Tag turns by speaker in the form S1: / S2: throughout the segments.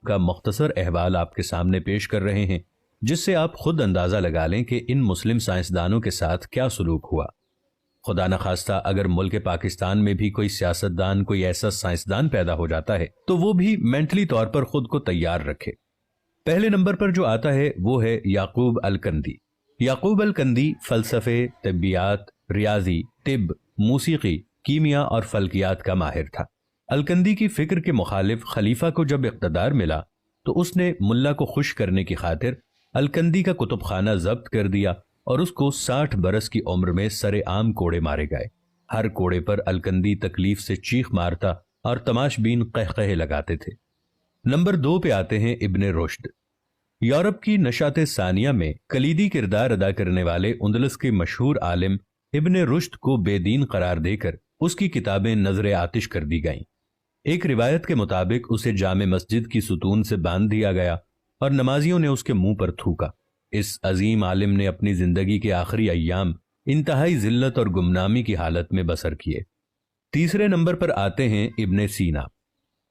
S1: کا مختصر احوال آپ کے سامنے پیش کر رہے ہیں، جس سے آپ خود اندازہ لگا لیں کہ ان مسلم سائنسدانوں کے ساتھ کیا سلوک ہوا۔ خدا نخواستہ اگر ملک پاکستان میں بھی کوئی سیاستدان، کوئی ایسا سائنسدان پیدا ہو جاتا ہے تو وہ بھی مینٹلی طور پر خود کو تیار رکھے۔ پہلے نمبر پر جو آتا ہے وہ ہے یعقوب الکندی۔ یعقوب الکندی فلسفے، طبیات، ریاضی، طب، موسیقی، کیمیا اور فلکیات کا ماہر تھا۔ الکندی کی فکر کے مخالف خلیفہ کو جب اقتدار ملا تو اس نے ملا کو خوش کرنے کی خاطر الکندی کا کتب خانہ ضبط کر دیا اور اس کو 60 برس کی عمر میں سر عام کوڑے مارے گئے۔ ہر کوڑے پر الکندی تکلیف سے چیخ مارتا اور تماش بین قہقہے لگاتے تھے۔ نمبر 2 پہ آتے ہیں ابن رشد۔ یورپ کی نشاط ثانیہ میں کلیدی کردار ادا کرنے والے اندلس کے مشہور عالم ابن رشد کو بے دین قرار دے کر اس کی کتابیں نظر آتش کر دی گئیں۔ ایک روایت کے مطابق اسے جامع مسجد کی ستون سے باندھ دیا گیا اور نمازیوں نے اس کے منہ پر تھوکا۔ اس عظیم عالم نے اپنی زندگی کے آخری ایام انتہائی ذلت اور گمنامی کی حالت میں بسر کیے۔ تیسرے نمبر پر آتے ہیں ابن سینا۔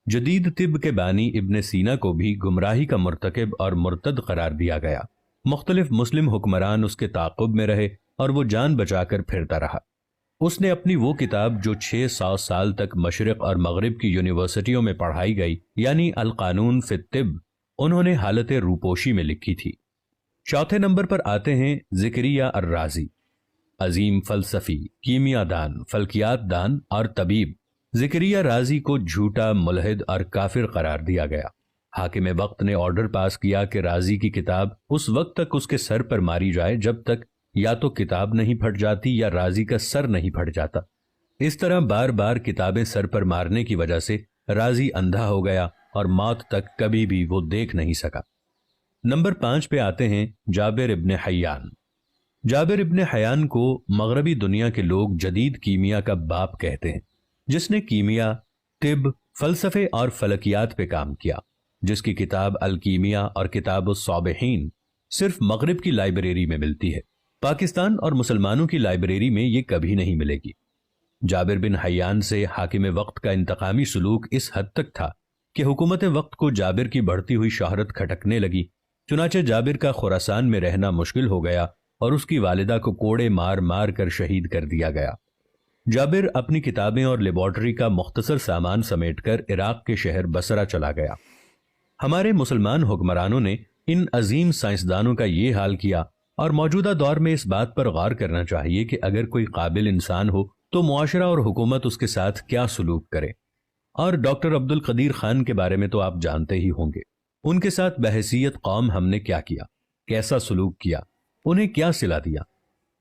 S1: جدید طب کے بانی ابن سینا کو بھی گمراہی کا مرتکب اور مرتد قرار دیا گیا۔ مختلف مسلم حکمران اس کے تعاقب میں رہے اور وہ جان بچا کر پھرتا رہا۔ اس نے اپنی وہ کتاب جو 600 سال تک مشرق اور مغرب کی یونیورسٹیوں میں پڑھائی گئی، یعنی القانون فی الطب، انہوں نے حالت روپوشی میں لکھی تھی۔ چوتھے نمبر پر آتے ہیں زکریا الرازی۔ عظیم فلسفی، کیمیا دان، فلکیات دان اور طبیب زکریا رازی کو جھوٹا، ملحد اور کافر قرار دیا گیا۔ حاکم وقت نے آرڈر پاس کیا کہ رازی کی کتاب اس وقت تک اس کے سر پر ماری جائے جب تک یا تو کتاب نہیں پھٹ جاتی یا رازی کا سر نہیں پھٹ جاتا۔ اس طرح بار بار کتابیں سر پر مارنے کی وجہ سے رازی اندھا ہو گیا اور موت تک کبھی بھی وہ دیکھ نہیں سکا۔ نمبر 5 پہ آتے ہیں جابر ابن حیان۔ جابر ابن حیان کو مغربی دنیا کے لوگ جدید کیمیا کا باپ کہتے ہیں، جس نے کیمیا، طب، فلسفے اور فلکیات پہ کام کیا، جس کی کتاب الکیمیا اور کتاب الصابحین صرف مغرب کی لائبریری میں ملتی ہے۔ پاکستان اور مسلمانوں کی لائبریری میں یہ کبھی نہیں ملے گی۔ جابر بن حیان سے حاکم وقت کا انتقامی سلوک اس حد تک تھا کہ حکومت وقت کو جابر کی بڑھتی ہوئی شہرت کھٹکنے لگی، چنانچہ جابر کا خراسان میں رہنا مشکل ہو گیا اور اس کی والدہ کو کوڑے مار مار کر شہید کر دیا گیا۔ جابر اپنی کتابیں اور لیبارٹری کا مختصر سامان سمیٹ کر عراق کے شہر بصرہ چلا گیا۔ ہمارے مسلمان حکمرانوں نے ان عظیم سائنسدانوں کا یہ حال کیا، اور موجودہ دور میں اس بات پر غور کرنا چاہیے کہ اگر کوئی قابل انسان ہو تو معاشرہ اور حکومت اس کے ساتھ کیا سلوک کرے۔ اور ڈاکٹر عبد القدیر خان کے بارے میں تو آپ جانتے ہی ہوں گے، ان کے ساتھ بحیثیت قوم ہم نے کیا کیا، کیسا سلوک کیا، انہیں کیا صلہ دیا۔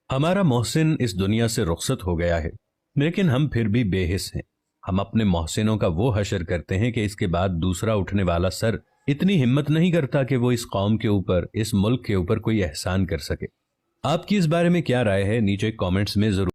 S1: ہمارا محسن اس دنیا سے رخصت ہو گیا ہے، لیکن ہم پھر بھی بے حس ہیں۔ ہم اپنے محسنوں کا وہ حشر کرتے ہیں کہ اس کے بعد دوسرا اٹھنے والا سر اتنی ہمت نہیں کرتا کہ وہ اس قوم کے اوپر، اس ملک کے اوپر کوئی احسان کر سکے۔ آپ کی اس بارے میں کیا رائے ہے؟ نیچے کامنٹس میں ضرور